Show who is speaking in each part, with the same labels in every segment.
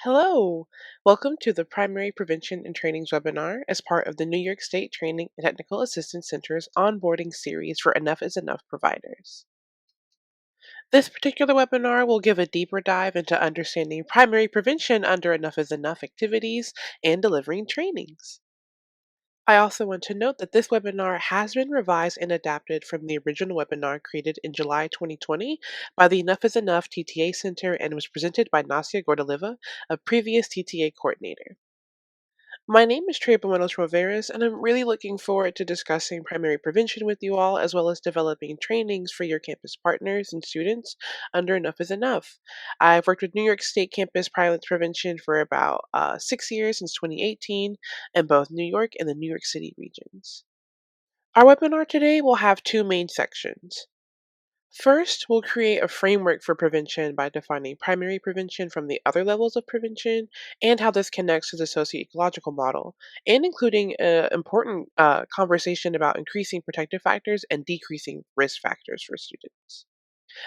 Speaker 1: Hello, welcome to the Primary Prevention and Trainings webinar as part of the New York State Training and Technical Assistance Center's onboarding series for Enough is Enough providers. This particular webinar will give a deeper dive into understanding primary prevention under Enough is Enough activities and delivering trainings. I also want to note that this webinar has been revised and adapted from the original webinar created in July 2020 by the Enough is Enough TTA Center and was presented by Nasia Gordaleva, a previous TTA coordinator. My name is Trey Buenos Roveras, and I'm really looking forward to discussing primary prevention with you all, as well as developing trainings for your campus partners and students under Enough is Enough. I've worked with New York State campus violence prevention for about 6 years, since 2018, in both New York and the New York City regions. Our webinar today will have two main sections. First, we'll create a framework for prevention by defining primary prevention from the other levels of prevention and how this connects to the socio-ecological model, and including an important conversation about increasing protective factors and decreasing risk factors for students.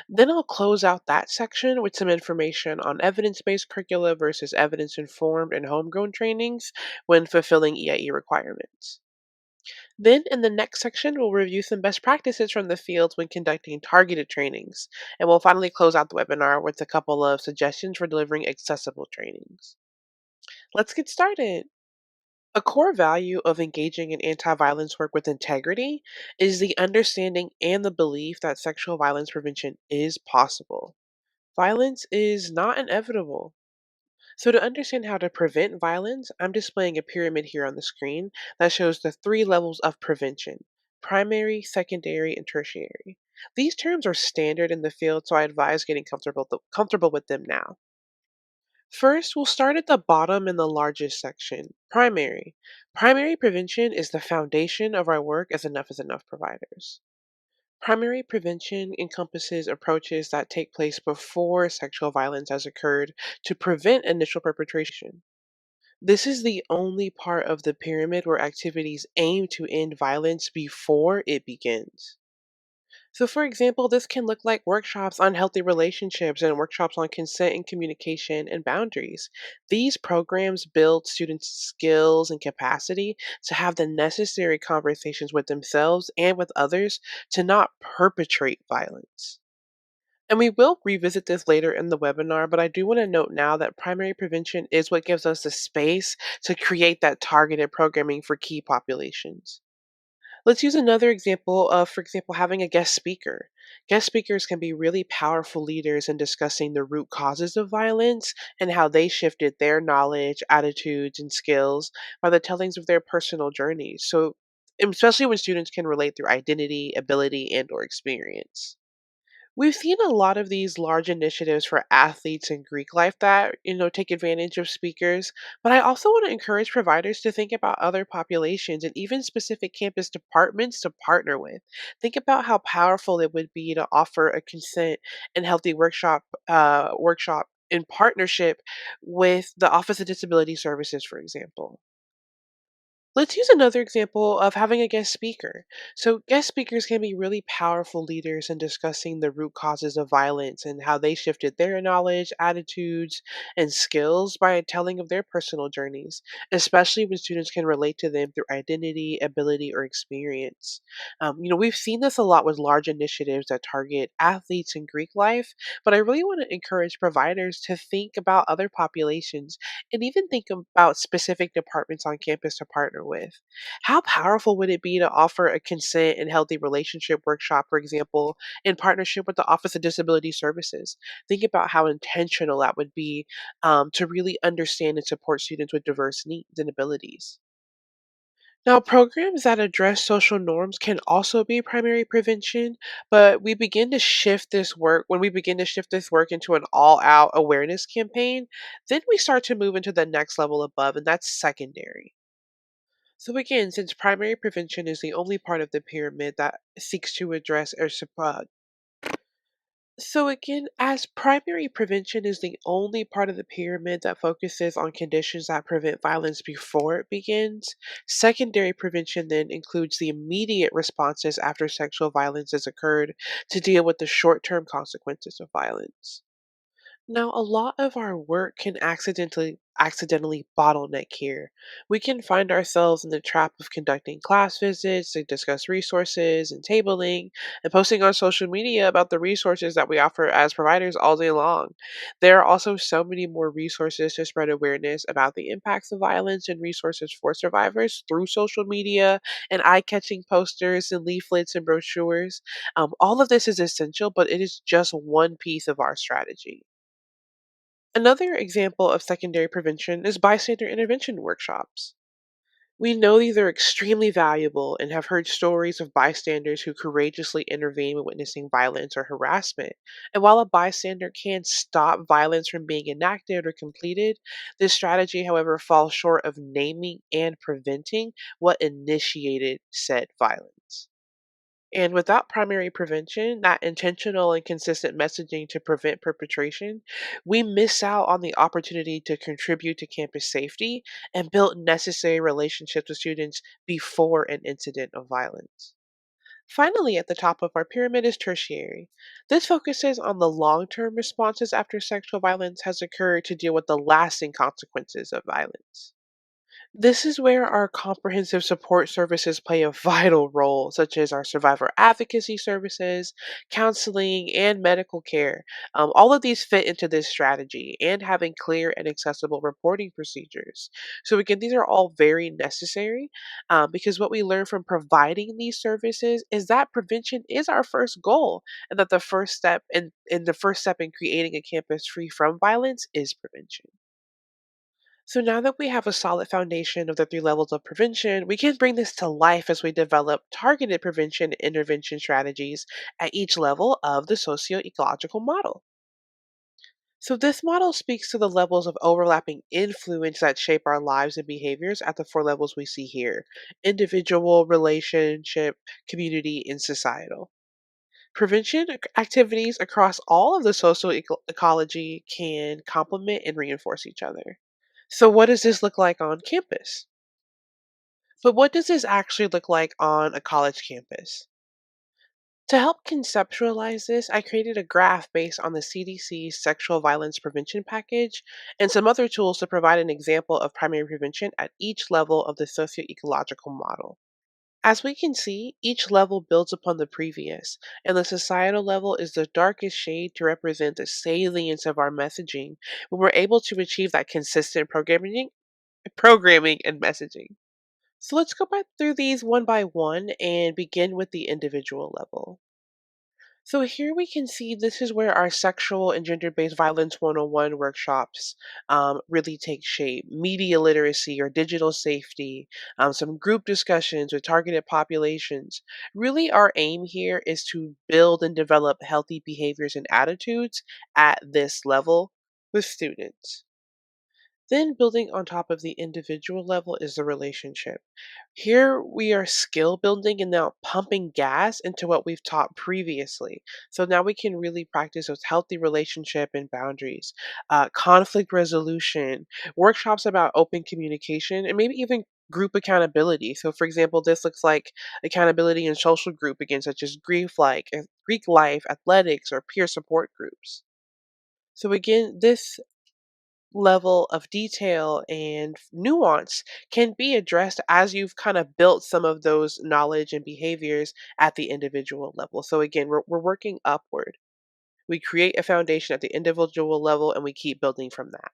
Speaker 1: Then I'll close out that section with some information on evidence based curricula versus evidence informed and homegrown trainings when fulfilling EIE requirements. Then, in the next section, we'll review some best practices from the field when conducting targeted trainings, and we'll finally close out the webinar with a couple of suggestions for delivering accessible trainings. Let's get started. A core value of engaging in anti violence work with integrity is the understanding and the belief that sexual violence prevention is possible. Violence is not inevitable. So, to understand how to prevent violence, I'm displaying a pyramid here on the screen that shows the three levels of prevention: primary, secondary, and tertiary. These terms are standard in the field, so I advise getting comfortable with them now. First, we'll start at the bottom in the largest section: primary. Primary prevention is the foundation of our work as Enough is Enough providers. Primary prevention encompasses approaches that take place before sexual violence has occurred to prevent initial perpetration. This is the only part of the pyramid where activities aim to end violence before it begins. So, for example, this can look like workshops on healthy relationships and workshops on consent and communication and boundaries. These programs build students' skills and capacity to have the necessary conversations with themselves and with others to not perpetrate violence. And we will revisit this later in the webinar, but I do want to note now that primary prevention is what gives us the space to create that targeted programming for key populations. Let's use another example of, for example, having a guest speaker. Guest speakers can be really powerful leaders in discussing the root causes of violence and how they shifted their knowledge, attitudes, and skills by the tellings of their personal journeys. So, especially when students can relate through identity, ability, and/or experience. We've seen a lot of these large initiatives for athletes and Greek life that, take advantage of speakers, but I also want to encourage providers to think about other populations and even specific campus departments to partner with. Think about how powerful it would be to offer a consent and healthy workshop in partnership with the Office of Disability Services, for example. Let's use another example of having a guest speaker. So, guest speakers can be really powerful leaders in discussing the root causes of violence and how they shifted their knowledge, attitudes, and skills by telling of their personal journeys, especially when students can relate to them through identity, ability, or experience. We've seen this a lot with large initiatives that target athletes in Greek life, but I really want to encourage providers to think about other populations and even think about specific departments on campus to partner with. How powerful would it be to offer a consent and healthy relationship workshop, for example, in partnership with the Office of Disability Services? Think about how intentional that would be to really understand and support students with diverse needs and abilities. Now, programs that address social norms can also be primary prevention, but when we begin to shift this work into an all out awareness campaign, then we start to move into the next level above, and that's secondary. So, again, since primary prevention is the only part of the pyramid that seeks to address or support. So again, as primary prevention is the only part of the pyramid that focuses on conditions that prevent violence before it begins, secondary prevention then includes the immediate responses after sexual violence has occurred to deal with the short term consequences of violence. Now, a lot of our work can accidentally bottleneck here. We can find ourselves in the trap of conducting class visits to discuss resources and tabling and posting on social media about the resources that we offer as providers all day long. There are also so many more resources to spread awareness about the impacts of violence and resources for survivors through social media and eye-catching posters and leaflets and brochures. All of this is essential, but it is just one piece of our strategy. Another example of secondary prevention is bystander intervention workshops. We know these are extremely valuable and have heard stories of bystanders who courageously intervene when witnessing violence or harassment. And while a bystander can stop violence from being enacted or completed, this strategy, however, falls short of naming and preventing what initiated said violence. And without primary prevention, that intentional and consistent messaging to prevent perpetration, we miss out on the opportunity to contribute to campus safety and build necessary relationships with students before an incident of violence. Finally, at the top of our pyramid is tertiary. This focuses on the long term responses after sexual violence has occurred to deal with the lasting consequences of violence. This is where our comprehensive support services play a vital role, such as our survivor advocacy services, counseling, and medical care. All of these fit into this strategy and having clear and accessible reporting procedures. So, again, these are all very necessary because what we learn from providing these services is that prevention is our first goal, and that the first step in the first step in creating a campus free from violence is prevention. So now that we have a solid foundation of the three levels of prevention, we can bring this to life as we develop targeted prevention and intervention strategies at each level of the socio-ecological model. So this model speaks to the levels of overlapping influence that shape our lives and behaviors at the four levels we see here: individual, relationship, community, and societal. Prevention activities across all of the social ecology can complement and reinforce each other. So, what does this look like on campus? But what does this actually look like on a college campus? To help conceptualize this, I created a graph based on the CDC's sexual violence prevention package and some other tools to provide an example of primary prevention at each level of the socio-ecological model. As we can see, each level builds upon the previous, and the societal level is the darkest shade to represent the salience of our messaging when we're able to achieve that consistent programming and messaging. So let's go back through these one by one and begin with the individual level. So here we can see this is where our sexual and gender-based violence 101 workshops really take shape. Media literacy or digital safety, some group discussions with targeted populations. Really our aim here is to build and develop healthy behaviors and attitudes at this level with students. Then, building on top of the individual level is the relationship. Here we are skill building and now pumping gas into what we've taught previously. So now we can really practice those healthy relationship and boundaries, conflict resolution, workshops about open communication, and maybe even group accountability. So, for example, this looks like accountability in social group again, such as Greek life, athletics, or peer support groups. So again, this level of detail and nuance can be addressed as you've kind of built some of those knowledge and behaviors at the individual level. So again, we're working upward. We create a foundation at the individual level and we keep building from that.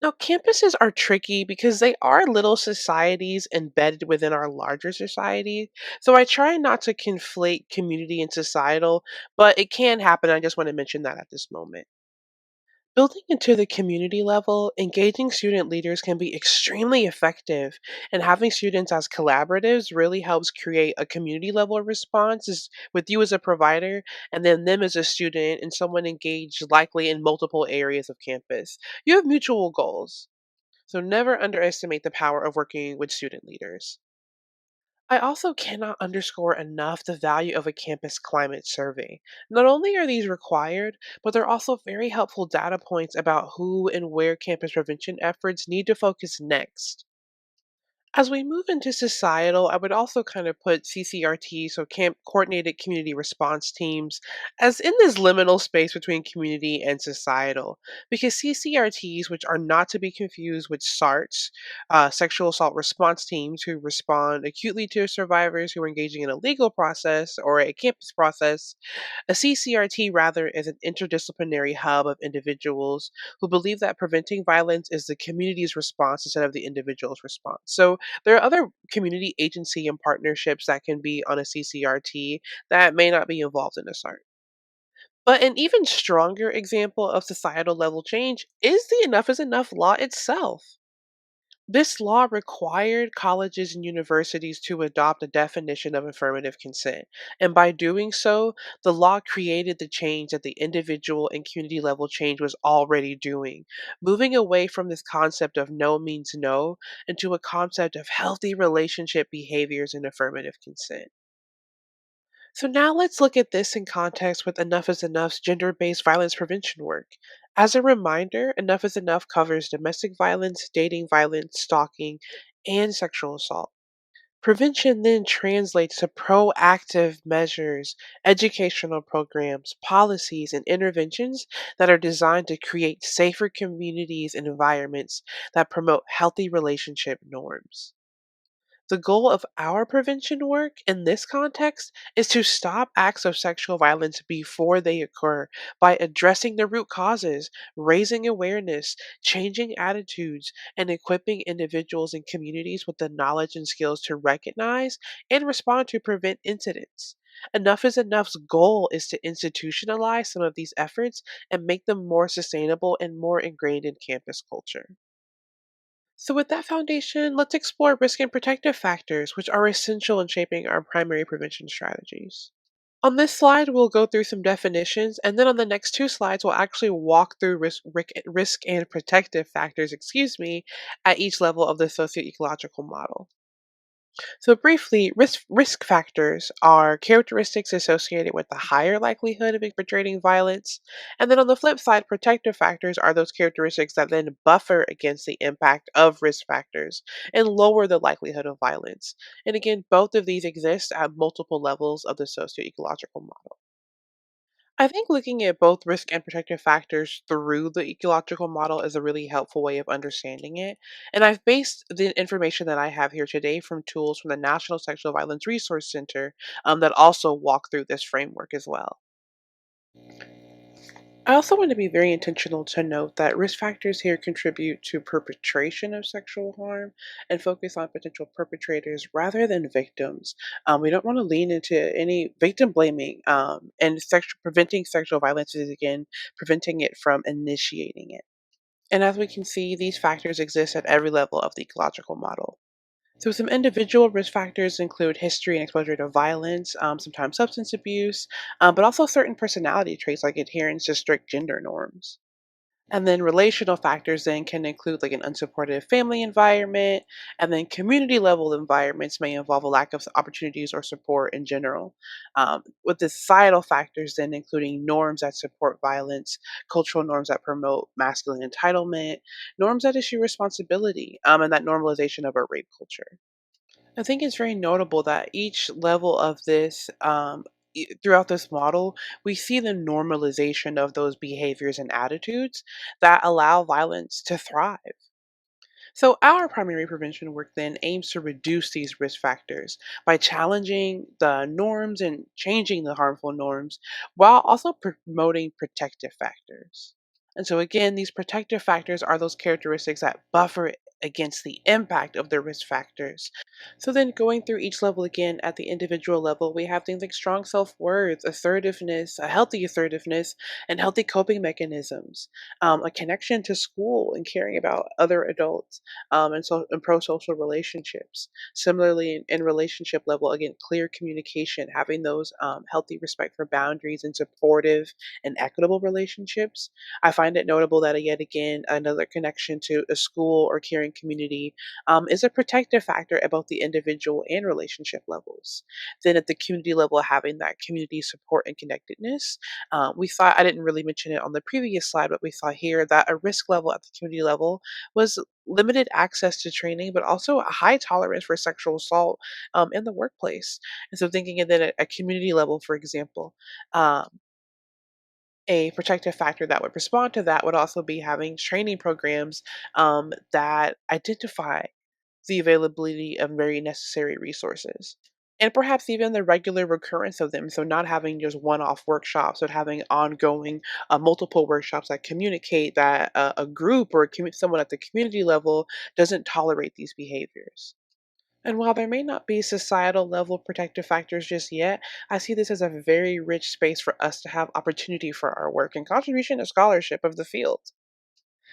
Speaker 1: Now, campuses are tricky because they are little societies embedded within our larger society. So I try not to conflate community and societal, but it can happen. I just want to mention that at this moment. Building into the community level, engaging student leaders can be extremely effective, and having students as collaboratives really helps create a community level response with you as a provider, and then them as a student and someone engaged likely in multiple areas of campus. You have mutual goals, so never underestimate the power of working with student leaders. I also cannot underscore enough the value of a campus climate survey. Not only are these required, but they're also very helpful data points about who and where campus prevention efforts need to focus next. As we move into societal, I would also kind of put CCRT, so Camp Coordinated Community Response Teams, as in this liminal space between community and societal. Because CCRTs, which are not to be confused with SARTs, sexual assault response teams who respond acutely to survivors who are engaging in a legal process or a campus process, a CCRT, rather, is an interdisciplinary hub of individuals who believe that preventing violence is the community's response instead of the individual's response. So there are other community agency and partnerships that can be on a CCRT that may not be involved in a SART. But an even stronger example of societal level change is the Enough is Enough law itself. This law required colleges and universities to adopt a definition of affirmative consent. And by doing so, the law created the change that the individual and community level change was already doing, moving away from this concept of no means no into a concept of healthy relationship behaviors and affirmative consent. So now let's look at this in context with Enough is Enough's gender based violence prevention work. As a reminder, Enough is Enough covers domestic violence, dating violence, stalking, and sexual assault. Prevention then translates to proactive measures, educational programs, policies, and interventions that are designed to create safer communities and environments that promote healthy relationship norms. The goal of our prevention work in this context is to stop acts of sexual violence before they occur by addressing the root causes, raising awareness, changing attitudes, and equipping individuals and communities with the knowledge and skills to recognize and respond to prevent incidents. Enough is Enough's goal is to institutionalize some of these efforts and make them more sustainable and more ingrained in campus culture. So, with that foundation, let's explore risk and protective factors, which are essential in shaping our primary prevention strategies. On this slide, we'll go through some definitions, and then on the next two slides, we'll actually walk through risk and protective factors, at each level of the socio-ecological model. So, briefly, risk factors are characteristics associated with the higher likelihood of perpetrating violence. And then on the flip side, protective factors are those characteristics that then buffer against the impact of risk factors and lower the likelihood of violence. And again, both of these exist at multiple levels of the socio-ecological model. I think looking at both risk and protective factors through the ecological model is a really helpful way of understanding it. And I've based the information that I have here today from tools from the National Sexual Violence Resource Center that also walk through this framework as well. I also want to be very intentional to note that risk factors here contribute to perpetration of sexual harm and focus on potential perpetrators rather than victims. We don't want to lean into any victim blaming, and preventing sexual violence is again preventing it from initiating it. And as we can see, these factors exist at every level of the ecological model. So, some individual risk factors include history and exposure to violence, sometimes substance abuse, but also certain personality traits like adherence to strict gender norms. And then relational factors then can include like an unsupportive family environment, and then community level environments may involve a lack of opportunities or support in general. With the societal factors then including norms that support violence, cultural norms that promote masculine entitlement, norms that issue responsibility, and that normalization of a rape culture. I think it's very notable that each level of this, throughout this model, we see the normalization of those behaviors and attitudes that allow violence to thrive. So, our primary prevention work then aims to reduce these risk factors by challenging the norms and changing the harmful norms while also promoting protective factors. And so, again, these protective factors are those characteristics that buffer against the impact of the risk factors. So, then going through each level again at the individual level, we have things like strong self worth, assertiveness, a healthy assertiveness, and healthy coping mechanisms, a connection to school and caring about other adults, and pro social relationships. Similarly, in relationship level, again, clear communication, having those healthy respect for boundaries and supportive and equitable relationships. I find it notable that yet again another connection to a school or caring caring community is a protective factor at both the individual and relationship levels. Then at the community level, having that community support and connectedness, we thought, I didn't really mention it on the previous slide, but we saw here that a risk level at the community level was limited access to training, but also a high tolerance for sexual assault in the workplace. And so thinking of then at a community level, for example, um, a protective factor that would respond to that would also be having training programs that identify the availability of very necessary resources. And perhaps even the regular recurrence of them. So, not having just one off workshops, but having ongoing multiple workshops that communicate that a group or someone at the community level doesn't tolerate these behaviors. And while there may not be societal level protective factors just yet, I see this as a very rich space for us to have opportunity for our work and contribution to scholarship of the field.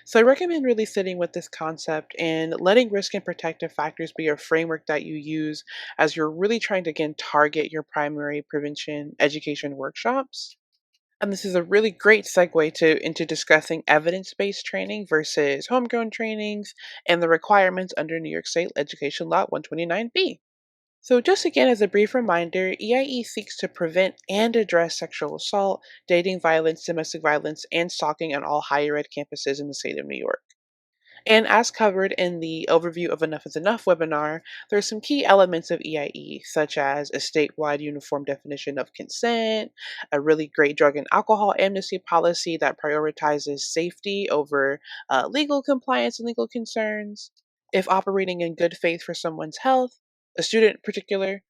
Speaker 1: So I recommend really sitting with this concept and letting risk and protective factors be a framework that you use as you're really trying to again target your primary prevention education workshops. And this is a really great segue to into discussing evidence-based training versus homegrown trainings and the requirements under New York State Education Law 129B. So, just again as a brief reminder, EIE seeks to prevent and address sexual assault, dating violence, domestic violence, and stalking on all higher ed campuses in the state of New York. And as covered in the overview of Enough is Enough webinar, there are some key elements of EIE, such as a statewide uniform definition of consent, a really great drug and alcohol amnesty policy that prioritizes safety over legal compliance and legal concerns, if operating in good faith for someone's health, a student in particular,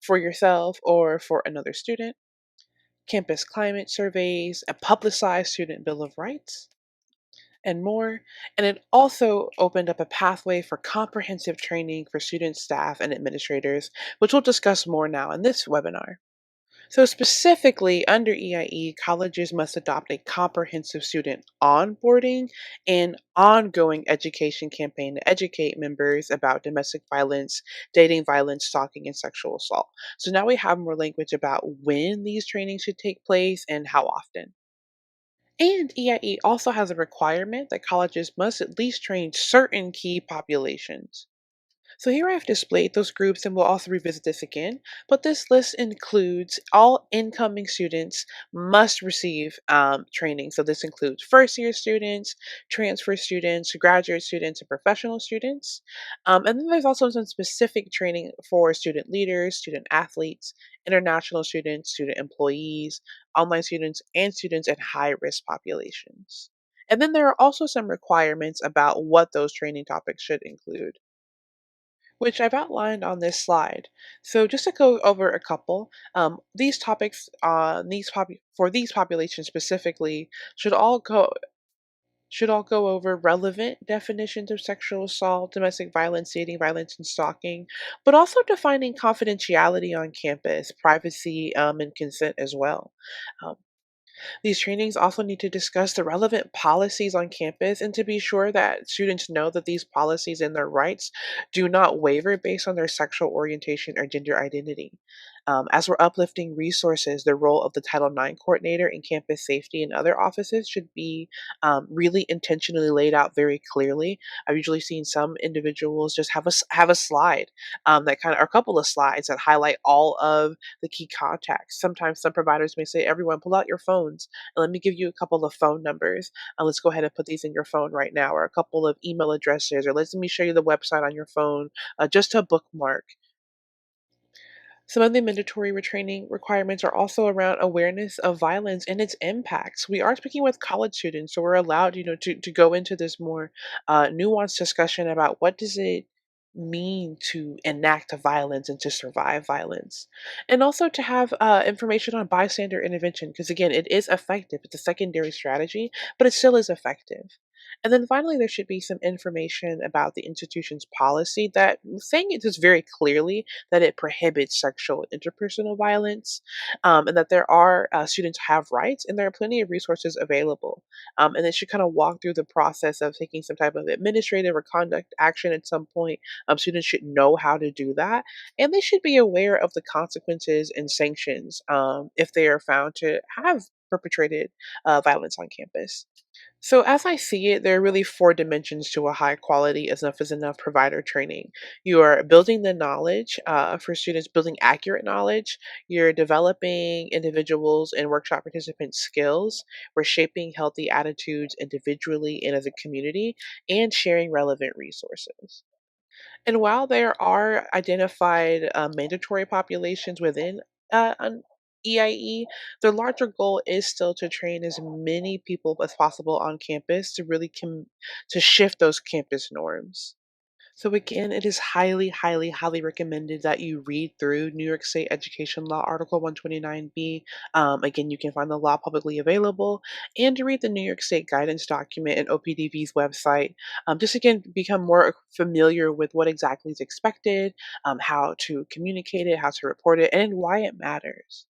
Speaker 1: for yourself or for another student, campus climate surveys, a publicized student bill of rights, and more. And it also opened up a pathway for comprehensive training for students, staff, and administrators, which we'll discuss more now in this webinar. So, specifically under EIE, colleges must adopt a comprehensive student onboarding and ongoing education campaign to educate members about domestic violence, dating violence, stalking, and sexual assault. So, now we have more language about when these trainings should take place and how often. And EIE also has a requirement that colleges must at least train certain key populations. So here I've displayed those groups and we'll also revisit this again, but this list includes all incoming students must receive training. So this includes first year students, transfer students, graduate students, and professional students. And then there's also some specific training for student leaders, student athletes, international students, student employees, online students, and students in high risk populations. And then there are also some requirements about what those training topics should include, which I've outlined on this slide. So just to go over a couple, these topics for these populations specifically should all go over relevant definitions of sexual assault, domestic violence, dating violence, and stalking, but also defining confidentiality on campus, privacy, and consent as well. Um, these trainings also need to discuss the relevant policies on campus and to be sure that students know that these policies and their rights do not waver based on their sexual orientation or gender identity. As we're uplifting resources, the role of the Title IX coordinator in campus safety and other offices should be really intentionally laid out very clearly. I've usually seen some individuals just have a slide that kind of, or a couple of slides that highlight all of the key contacts. Sometimes some providers may say, everyone, pull out your phones and let me give you a couple of phone numbers. And let's go ahead and put these in your phone right now, or a couple of email addresses, or let me show you the website on your phone just to bookmark. Some of the mandatory retraining requirements are also around awareness of violence and its impacts. We are speaking with college students, so we're allowed, to go into this more nuanced discussion about what does it mean to enact violence and to survive violence, and also to have information on bystander intervention, because again, it is effective. It's a secondary strategy, but it still is effective. And then finally, there should be some information about the institution's policy that saying it just very clearly that it prohibits sexual and interpersonal violence, and that there are students have rights and there are plenty of resources available. And they should kind of walk through the process of taking some type of administrative or conduct action at some point. Students should know how to do that, and they should be aware of the consequences and sanctions if they are found to have perpetrated violence on campus. So, as I see it, there are really four dimensions to a high quality enough is enough provider training. You are building the knowledge for students, building accurate knowledge. You're developing individuals and workshop participants' skills. We're shaping healthy attitudes individually and as a community, and sharing relevant resources. And while there are identified mandatory populations within an EIE, the larger goal is still to train as many people as possible on campus to really to shift those campus norms. So again, it is highly, highly, highly recommended that you read through New York State Education Law Article 129B. Again, you can find the law publicly available and to read the New York State guidance document and OPDV's website. Just again, become more familiar with what exactly is expected, how to communicate it, how to report it, and why it matters.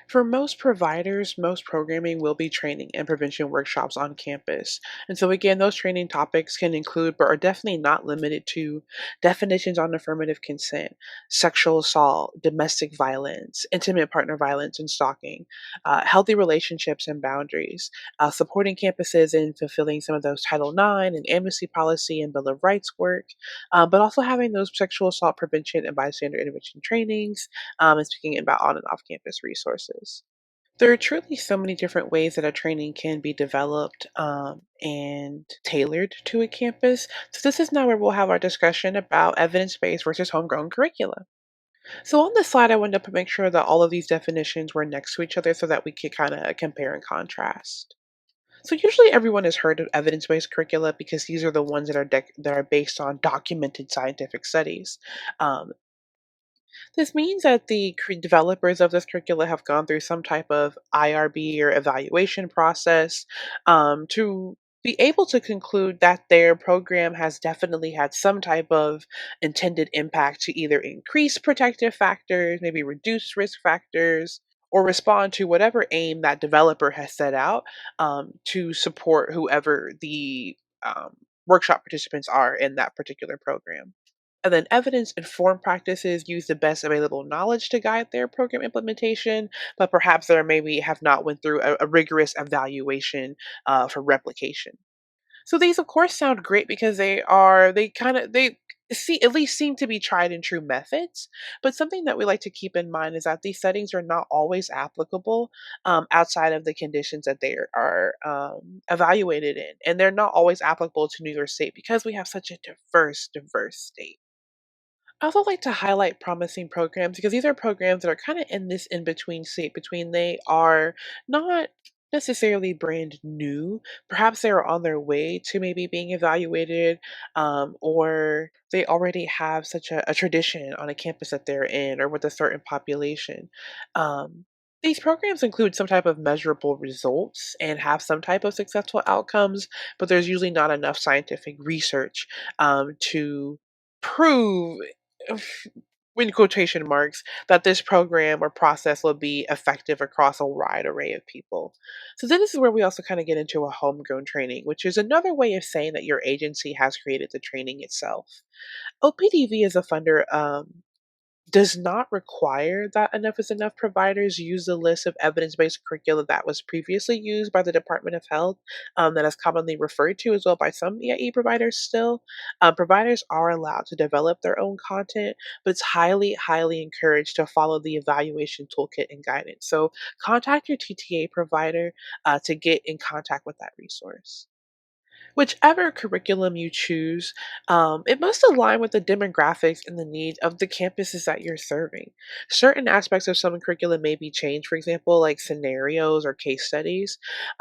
Speaker 1: For most providers, most programming will be training and prevention workshops on campus. And so, again, those training topics can include, but are definitely not limited to, definitions on affirmative consent, sexual assault, domestic violence, intimate partner violence, and stalking, healthy relationships and boundaries, supporting campuses in fulfilling some of those Title IX and amnesty policy and Bill of Rights work, but also having those sexual assault prevention and bystander intervention trainings, and speaking about on and off campus resources. There are truly so many different ways that a training can be developed and tailored to a campus. So, this is now where we'll have our discussion about evidence based versus homegrown curricula. So, on this slide, I wanted to make sure that all of these definitions were next to each other so that we could kind of compare and contrast. So, usually everyone has heard of evidence based curricula because these are the ones that that are based on documented scientific studies. Um, This means that the developers of this curricula have gone through some type of IRB or evaluation process to be able to conclude that their program has definitely had some type of intended impact to either increase protective factors, maybe reduce risk factors, or respond to whatever aim that developer has set out to support whoever the workshop participants are in that particular program. And then evidence informed practices use the best available knowledge to guide their program implementation, but perhaps there maybe have not went through a rigorous evaluation for replication. So these of course sound great because they see at least seem to be tried and true methods. But something that we like to keep in mind is that these settings are not always applicable outside of the conditions that they are evaluated in, and they're not always applicable to New York State because we have such a diverse state. I also like to highlight promising programs because these are programs that are kind of in this in between state between they are not necessarily brand new. Perhaps they are on their way to maybe being evaluated, or they already have such a tradition on a campus that they're in or with a certain population. Um, these programs include some type of measurable results and have some type of successful outcomes, but there's usually not enough scientific research to prove in quotation marks that this program or process will be effective across a wide array of people. So then this is where we also kind of get into a homegrown training, which is another way of saying that your agency has created the training itself. OPDV is a funder does not require that enough is enough providers use the list of evidence-based curricula that was previously used by the Department of Health, that is commonly referred to as well by some EIE providers still. Providers are allowed to develop their own content, but it's highly, highly encouraged to follow the evaluation toolkit and guidance. So contact your TTA provider to get in contact with that resource. Whichever curriculum you choose, it must align with the demographics and the needs of the campuses that you're serving. Certain aspects of some curriculum may be changed, for example, like scenarios or case studies.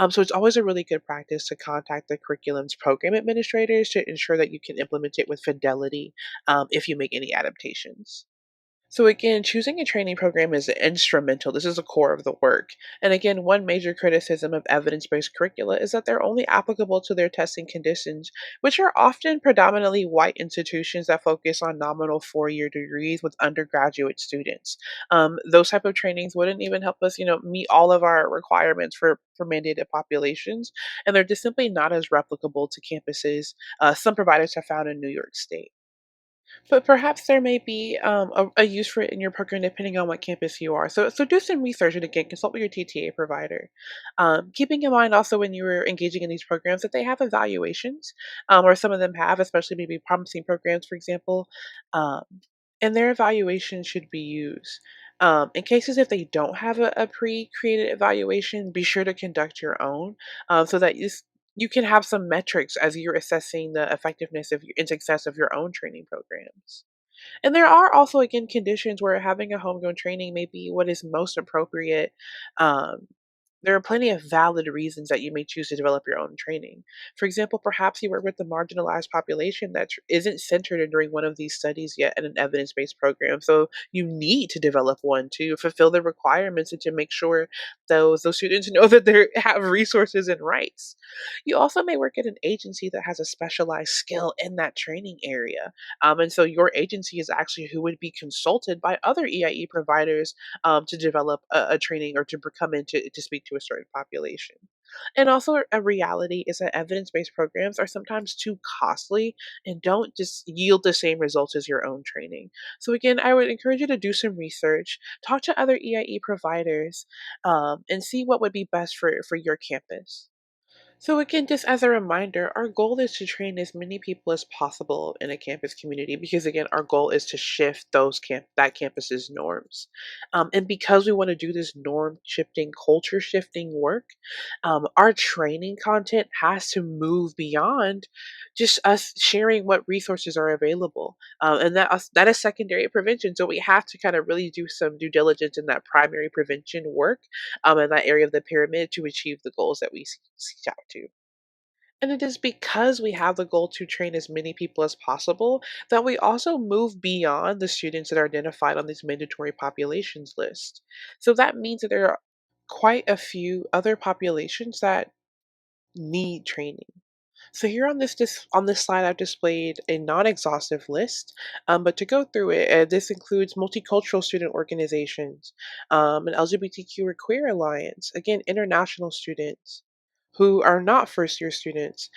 Speaker 1: So it's always a really good practice to contact the curriculum's program administrators to ensure that you can implement it with fidelity if you make any adaptations. So again, choosing a training program is instrumental. This is the core of the work. And again, one major criticism of evidence-based curricula is that they're only applicable to their testing conditions, which are often predominantly white institutions that focus on nominal four-year degrees with undergraduate students. Those type of trainings wouldn't even help us, meet all of our requirements for mandated populations, and they're just simply not as replicable to campuses some providers have found in New York State. But perhaps there may be a use for it in your program depending on what campus you are. So do some research and again consult with your TTA provider. Keeping in mind also when you are engaging in these programs that they have evaluations, or some of them have, especially maybe promising programs, for example, um, and their evaluation should be used. In cases if they don't have a pre-created evaluation, be sure to conduct your own so that you can have some metrics as you're assessing the effectiveness of and success of your own training programs. And there are also, again, conditions where having a homegrown training may be what is most appropriate. Um, there are plenty of valid reasons that you may choose to develop your own training. For example, perhaps you work with a marginalized population that isn't centered during one of these studies yet in an evidence based program. So you need to develop one to fulfill the requirements and to make sure those students know that they have resources and rights. You also may work at an agency that has a specialized skill in that training area. And so your agency is actually who would be consulted by other EIE providers to develop a training or to come in to speak to a certain population. And also, a reality is that evidence based programs are sometimes too costly and don't just yield the same results as your own training. So, again, I would encourage you to do some research, talk to other EIE providers, and see what would be best for your campus. So again, just as a reminder, our goal is to train as many people as possible in a campus community because again, our goal is to shift that campus's norms. And because we want to do this norm shifting, culture shifting work, our training content has to move beyond just us sharing what resources are available. And that is secondary prevention. So we have to kind of really do some due diligence in that primary prevention work in that area of the pyramid to achieve the goals that we seek out to. And it is because we have the goal to train as many people as possible that we also move beyond the students that are identified on these mandatory populations list. So that means that there are quite a few other populations that need training. So here on on this slide, I've displayed a non-exhaustive list, but to go through it, this includes multicultural student organizations, an LGBTQ or queer alliance, again, international students who are not first-year students,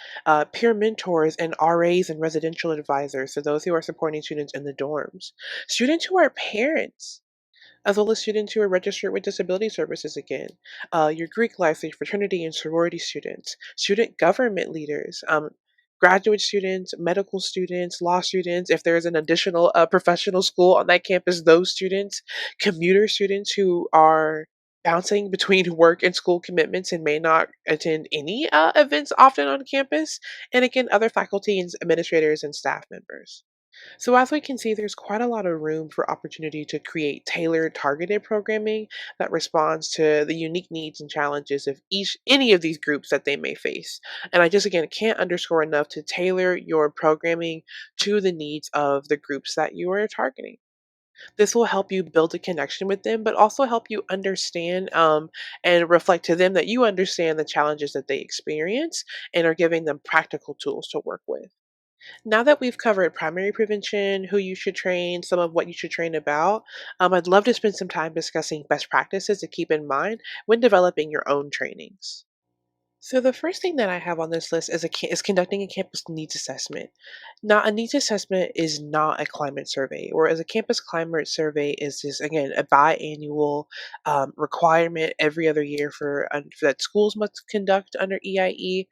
Speaker 1: peer mentors and RAs and residential advisors, so those who are supporting students in the dorms, students who are parents, as well as students who are registered with disability services again, your Greek life, your fraternity and sorority students, student government leaders, graduate students, medical students, law students, if there's an additional professional school on that campus, those students, commuter students who are bouncing between work and school commitments and may not attend any events often on campus, and again, other faculty and administrators and staff members. So, as we can see, there's quite a lot of room for opportunity to create tailored, targeted programming that responds to the unique needs and challenges of any of these groups that they may face. And I just, again, can't underscore enough to tailor your programming to the needs of the groups that you are targeting. This will help you build a connection with them, but also help you understand and reflect to them that you understand the challenges that they experience and are giving them practical tools to work with. Now that we've covered primary prevention, who you should train, some of what you should train about, I'd love to spend some time discussing best practices to keep in mind when developing your own trainings. So the first thing that I have on this list is conducting a campus needs assessment. Now, a needs assessment is not a climate survey, whereas a campus climate survey is just again a biannual requirement every other year for that schools must conduct under EIE.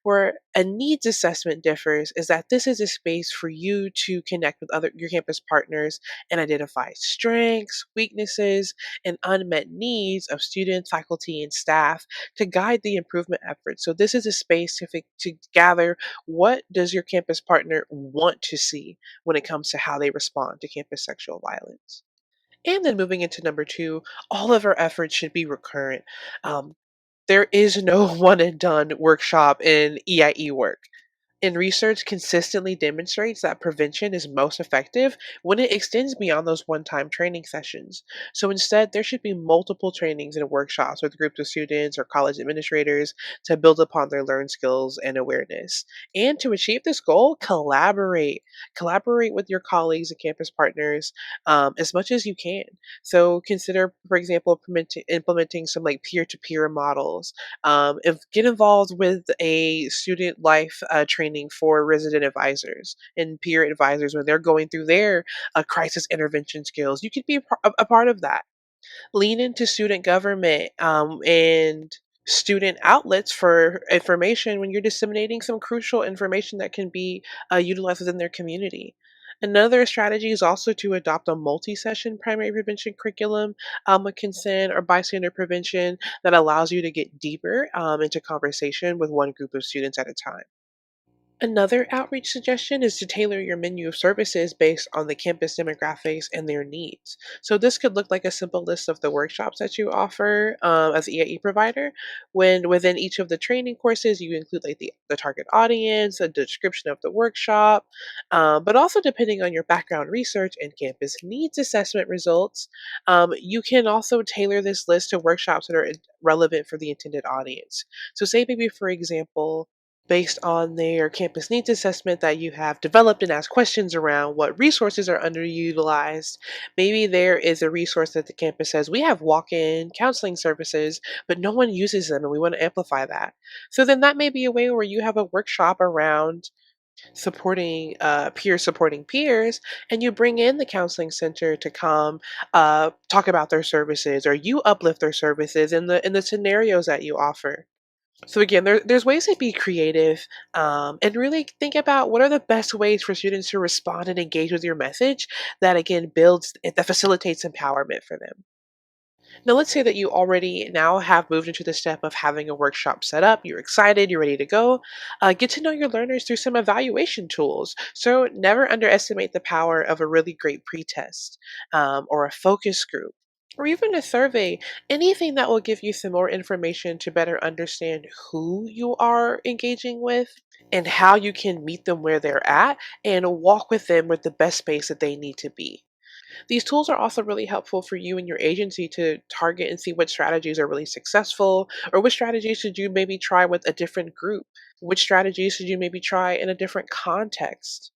Speaker 1: Where a needs assessment differs is that this is a space for you to connect with other your campus partners and identify strengths, weaknesses, and unmet needs of students, faculty, and staff to guide the improvement efforts. So this is a space to gather what does your campus partner want to see when it comes to how they respond to campus sexual violence. And then moving into number two, all of our efforts should be recurrent. Um, there is no one and done workshop in EIE work. And research consistently demonstrates that prevention is most effective when it extends beyond those one time training sessions. So instead, there should be multiple trainings and workshops with groups of students or college administrators to build upon their learned skills and awareness. And to achieve this goal, collaborate. Collaborate with your colleagues and campus partners as much as you can. So consider, for example, implementing some like peer to peer models. If get involved with a student life training training for resident advisors and peer advisors when they're going through their crisis intervention skills. You could be a part of that. Lean into student government and student outlets for information when you're disseminating some crucial information that can be utilized within their community. Another strategy is also to adopt a multi session primary prevention curriculum with consent or bystander prevention that allows you to get deeper into conversation with one group of students at a time. Another outreach suggestion is to tailor your menu of services based on the campus demographics and their needs. So, this could look like a simple list of the workshops that you offer as an EAE provider. When within each of the training courses, you include like the target audience, a description of the workshop, but also depending on your background research and campus needs assessment results, you can also tailor this list to workshops that are relevant for the intended audience. So, say maybe for example, based on their campus needs assessment that you have developed and asked questions around what resources are underutilized. Maybe there is a resource that the campus says we have walk in counseling services, but no one uses them and we want to amplify that. So then that may be a way where you have a workshop around supporting peers supporting peers, and you bring in the counseling center to come talk about their services, or you uplift their services in the scenarios that you offer. So again, there's ways to be creative and really think about what are the best ways for students to respond and engage with your message that again that facilitates empowerment for them. Now, let's say that you already now have moved into the step of having a workshop set up. You're excited, you're ready to go. Get to know your learners through some evaluation tools. So, never underestimate the power of a really great pretest or a focus group. Or even a survey, anything that will give you some more information to better understand who you are engaging with and how you can meet them where they're at and walk with them with the best space that they need to be. These tools are also really helpful for you and your agency to target and see what strategies are really successful, or which strategies should you maybe try with a different group, which strategies should you maybe try in a different context.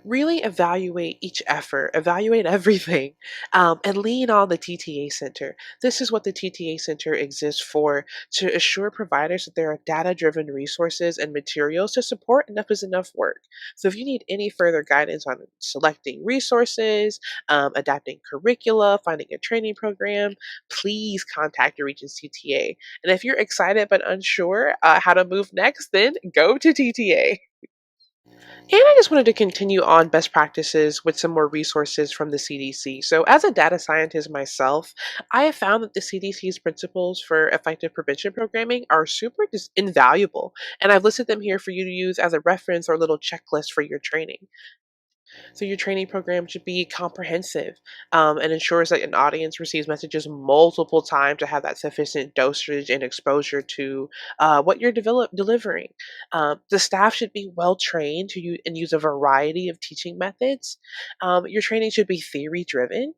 Speaker 1: Really evaluate each effort, evaluate everything, and lean on the TTA Center. This is what the TTA Center exists for, to assure providers that there are data driven resources and materials to support enough is enough work. So, if you need any further guidance on selecting resources, adapting curricula, finding a training program, please contact your Region's TTA. And if you're excited but unsure how to move next, then go to TTA. And I just wanted to continue on best practices with some more resources from the CDC. So, as a data scientist myself, I have found that the CDC's principles for effective prevention programming are super invaluable. And I've listed them here for you to use as a reference or a little checklist for your training. So your training program should be comprehensive and ensures that an audience receives messages multiple times to have that sufficient dosage and exposure to what you're delivering. The staff should be well trained to use and use a variety of teaching methods. Your training should be theory driven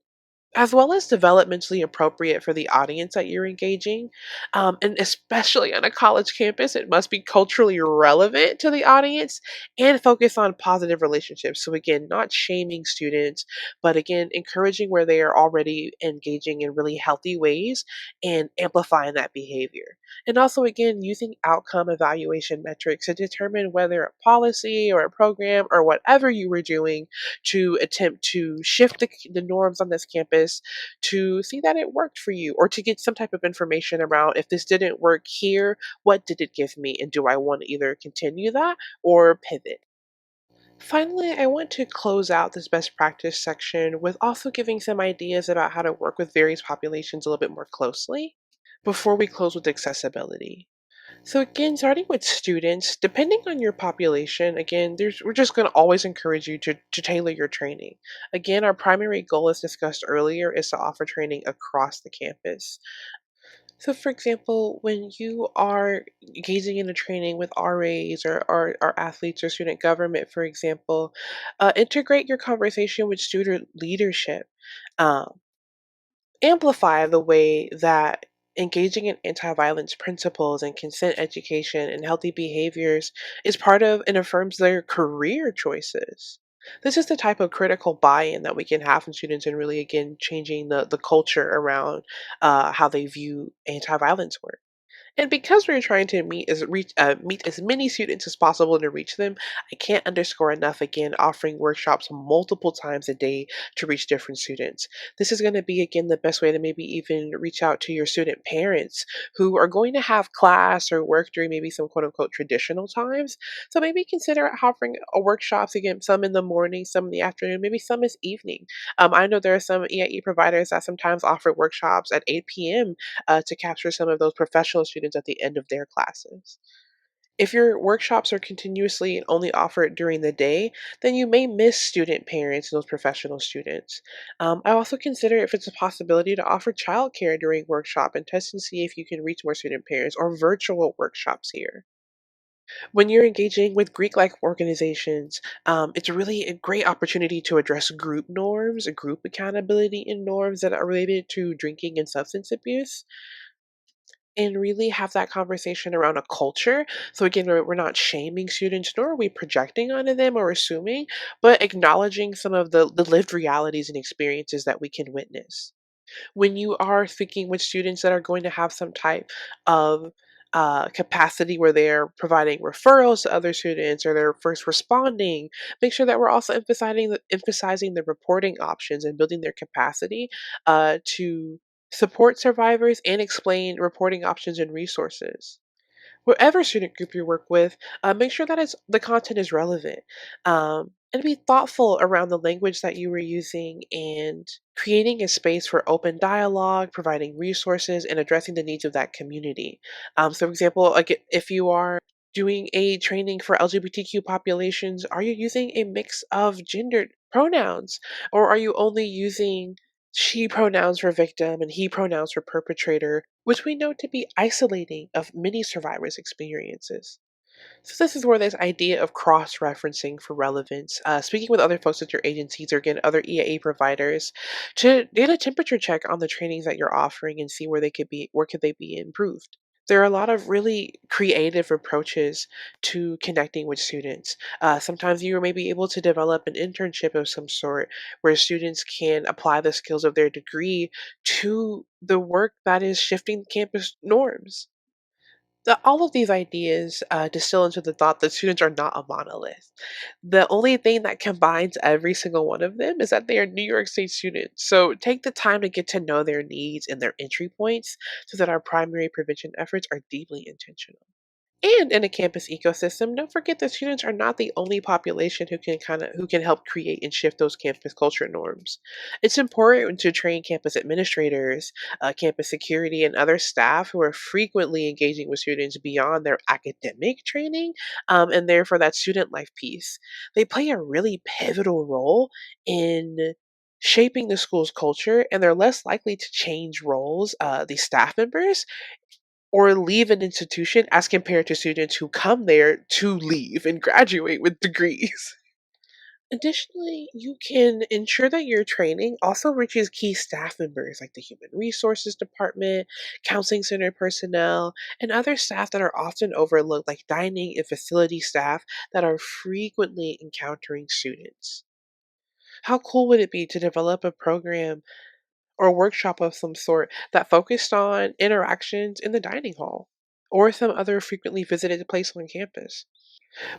Speaker 1: as well as developmentally appropriate for the audience that you're engaging. And especially on a college campus, it must be culturally relevant to the audience and focus on positive relationships. So, again, not shaming students, but again, encouraging where they are already engaging in really healthy ways and amplifying that behavior. And also, again, using outcome evaluation metrics to determine whether a policy or a program or whatever you were doing to attempt to shift the norms on this campus to see that it worked for you, or to get some type of information around if this didn't work here, what did it give me? And do I want to either continue that or pivot? Finally, I want to close out this best practice section with also giving some ideas about how to work with various populations a little bit more closely before we close with accessibility. So again, starting with students, depending on your population, again, we're just going to always encourage you to tailor your training. Again, our primary goal, as discussed earlier, is to offer training across the campus. So, for example, when you are engaging in a training with RAs or athletes or student government, for example, integrate your conversation with student leadership. Um, Amplify the way that engaging in anti-violence principles and consent education and healthy behaviors is part of and affirms their career choices. This is the type of critical buy-in that we can have from students and really again changing the culture around how they view anti-violence work. And because we're trying to meet as many students as possible to reach them, I can't underscore enough again offering workshops multiple times a day to reach different students. This is going to be again the best way to maybe even reach out to your student parents who are going to have class or work during maybe some quote unquote traditional times. So maybe consider offering workshops again, some in the morning, some in the afternoon, maybe some is evening. I know there are some EIE providers that sometimes offer workshops at 8 p.m. To capture some of those professional students at the end of their classes. If your workshops are continuously and only offered during the day, then you may miss student parents and those professional students. I also consider if it's a possibility to offer childcare during workshop and test and see if you can reach more student parents or virtual workshops here. When you're engaging with Greek like organizations, it's really a great opportunity to address group norms, group accountability, and norms that are related to drinking and substance abuse and really have that conversation around a culture. So again, we're not shaming students, nor are we projecting onto them or assuming, but acknowledging some of the lived realities and experiences that we can witness. When you are speaking with students that are going to have some type of capacity where they're providing referrals to other students or they're first responding, make sure that we're also emphasizing the reporting options and building their capacity to support survivors and explain reporting options and resources. Whatever student group you work with, make sure that the content is relevant, and be thoughtful around the language that you were using and creating a space for open dialogue, providing resources, and addressing the needs of that community. So, for example, like if you are doing a training for LGBTQ populations, are you using a mix of gendered pronouns, or are you only using she pronouns for victim and he pronouns for perpetrator, which we know to be isolating of many survivors' experiences. So this is where this idea of cross-referencing for relevance, speaking with other folks at your agencies or again other EAA providers, to get a temperature check on the trainings that you're offering and see where could they be improved. There are a lot of really creative approaches to connecting with students. Sometimes you may be able to develop an internship of some sort where students can apply the skills of their degree to the work that is shifting campus norms. All of these ideas distill into the thought that students are not a monolith. The only thing that combines every single one of them is that they are New York State students. So take the time to get to know their needs and their entry points so that our primary prevention efforts are deeply intentional. And in a campus ecosystem, don't forget that students are not the only population who can help create and shift those campus culture norms. It's important to train campus administrators, campus security, and other staff who are frequently engaging with students beyond their academic training, and therefore that student life piece. They play a really pivotal role in shaping the school's culture, and they're less likely to change roles, these staff members, or leave an institution as compared to students who come there to leave and graduate with degrees. Additionally, you can ensure that your training also reaches key staff members like the Human Resources Department, Counseling Center personnel, and other staff that are often overlooked, like dining and facility staff that are frequently encountering students. How cool would it be to develop a program or a workshop of some sort that focused on interactions in the dining hall or some other frequently visited place on campus?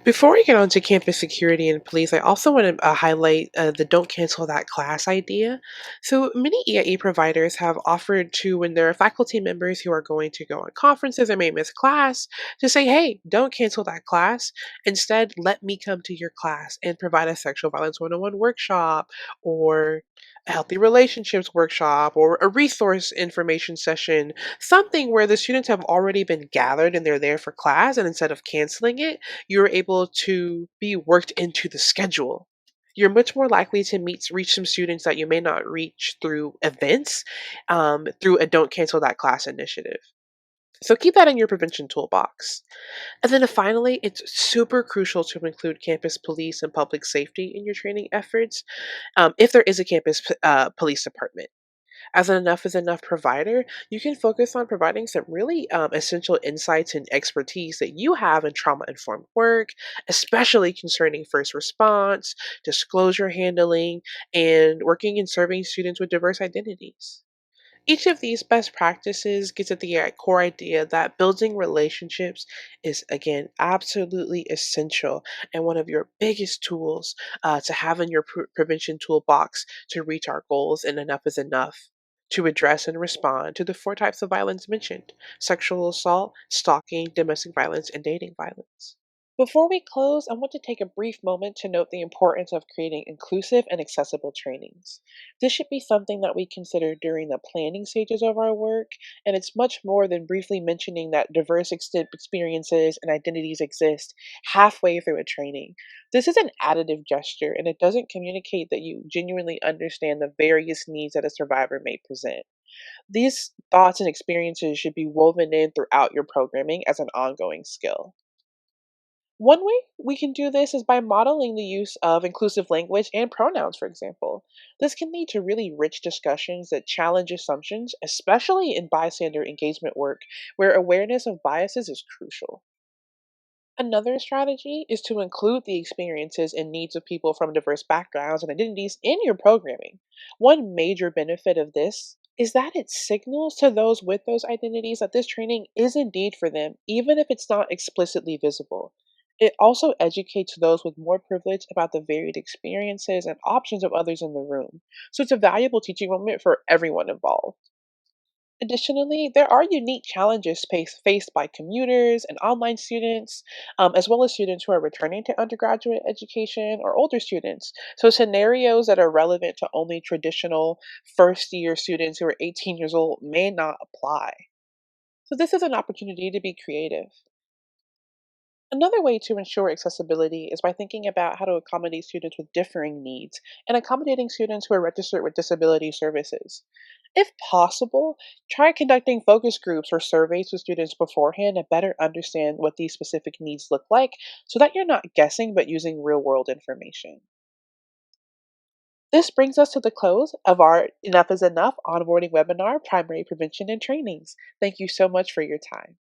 Speaker 1: Before we get on to campus security and police, I also want to highlight the don't cancel that class idea. So many EIE providers have offered to, when there are faculty members who are going to go on conferences or may miss class, to say, hey, don't cancel that class. Instead, let me come to your class and provide a sexual violence 101 workshop or a healthy relationships workshop or a resource information session, something where the students have already been gathered and they're there for class. And instead of canceling it, you're able to be worked into the schedule. You're much more likely to reach some students that you may not reach through events, through a don't cancel that class initiative. So keep that in your prevention toolbox. And then finally, it's super crucial to include campus police and public safety in your training efforts, if there is a campus police department. As an enough is enough provider, you can focus on providing some really essential insights and expertise that you have in trauma informed work, especially concerning first response, disclosure handling, and working and serving students with diverse identities. Each of these best practices gets at the core idea that building relationships is, again, absolutely essential and one of your biggest tools to have in your prevention toolbox to reach our goals. And enough is enough to address and respond to the four types of violence mentioned: sexual assault, stalking, domestic violence, and dating violence. Before we close, I want to take a brief moment to note the importance of creating inclusive and accessible trainings. This should be something that we consider during the planning stages of our work, and it's much more than briefly mentioning that diverse experiences and identities exist halfway through a training. This is an additive gesture, and it doesn't communicate that you genuinely understand the various needs that a survivor may present. These thoughts and experiences should be woven in throughout your programming as an ongoing skill. One way we can do this is by modeling the use of inclusive language and pronouns, for example. This can lead to really rich discussions that challenge assumptions, especially in bystander engagement work, where awareness of biases is crucial. Another strategy is to include the experiences and needs of people from diverse backgrounds and identities in your programming. One major benefit of this is that it signals to those with those identities that this training is indeed for them, even if it's not explicitly visible. It also educates those with more privilege about the varied experiences and options of others in the room. So it's a valuable teaching moment for everyone involved. Additionally, there are unique challenges faced by commuters and online students, as well as students who are returning to undergraduate education or older students. So, scenarios that are relevant to only traditional first year students who are 18 years old may not apply. So, this is an opportunity to be creative. Another way to ensure accessibility is by thinking about how to accommodate students with differing needs and accommodating students who are registered with disability services. If possible, try conducting focus groups or surveys with students beforehand to better understand what these specific needs look like so that you're not guessing but using real world information. This brings us to the close of our Enough is Enough onboarding webinar, Primary Prevention and Trainings. Thank you so much for your time.